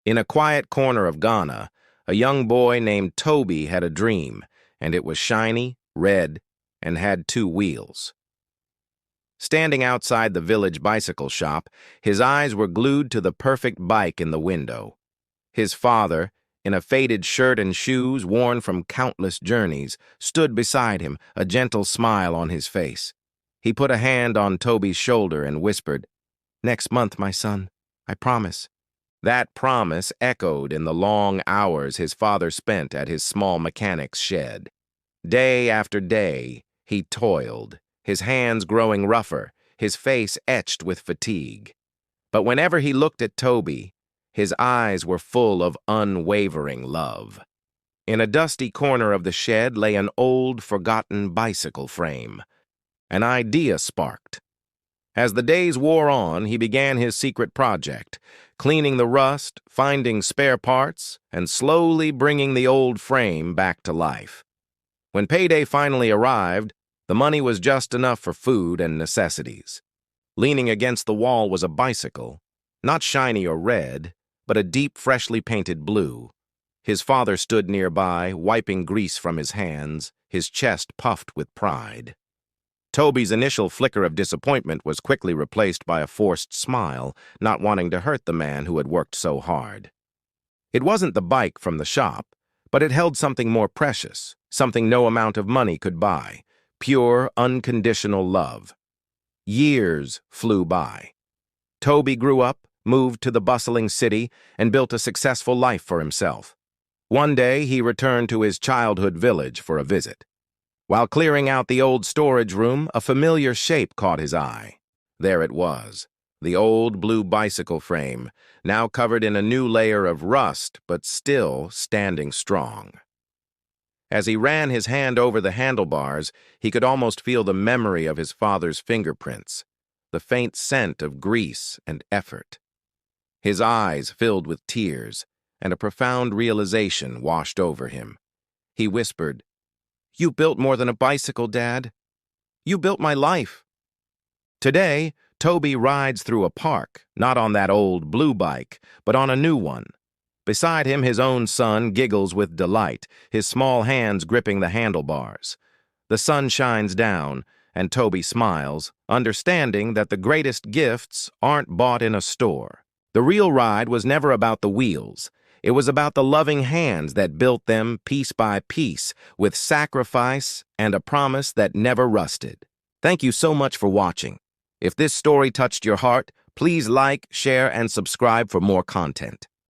In a quiet corner of Ghana, a young boy named Tobi had a dream, and it was shiny, red, and had two wheels. Standing outside the village bicycle shop, his eyes were glued to the perfect bike in the window. His father, in a faded shirt and shoes worn from countless journeys, stood beside him, a gentle smile on his face. He put a hand on Tobi's shoulder and whispered, "Next month, my son, I promise." That promise echoed in the long hours his father spent at his small mechanic's shed. Day after day, he toiled, his hands growing rougher, his face etched with fatigue. But whenever he looked at Tobi, his eyes were full of unwavering love. In a dusty corner of the shed lay an old, forgotten bicycle frame. An idea sparked. As the days wore on, he began his secret project, cleaning the rust, finding spare parts, and slowly bringing the old frame back to life. When payday finally arrived, the money was just enough for food and necessities. Leaning against the wall was a bicycle, not shiny or red, but a deep, freshly painted blue. His father stood nearby, wiping grease from his hands, his chest puffed with pride. Tobi's initial flicker of disappointment was quickly replaced by a forced smile, not wanting to hurt the man who had worked so hard. It wasn't the bike from the shop, but it held something more precious, something no amount of money could buy: pure, unconditional love. Years flew by. Tobi grew up, moved to the bustling city, and built a successful life for himself. One day, he returned to his childhood village for a visit. While clearing out the old storage room, a familiar shape caught his eye. There it was, the old blue bicycle frame, now covered in a new layer of rust, but still standing strong. As he ran his hand over the handlebars, he could almost feel the memory of his father's fingerprints, the faint scent of grease and effort. His eyes filled with tears, and a profound realization washed over him. He whispered, "You built more than a bicycle, Dad. You built my life." Today, Tobi rides through a park, not on that old blue bike, but on a new one. Beside him, his own son giggles with delight, his small hands gripping the handlebars. The sun shines down, and Tobi smiles, understanding that the greatest gifts aren't bought in a store. The real ride was never about the wheels. It was about the loving hands that built them piece by piece, with sacrifice and a promise that never rusted. Thank you so much for watching. If this story touched your heart, please like, share, and subscribe for more content.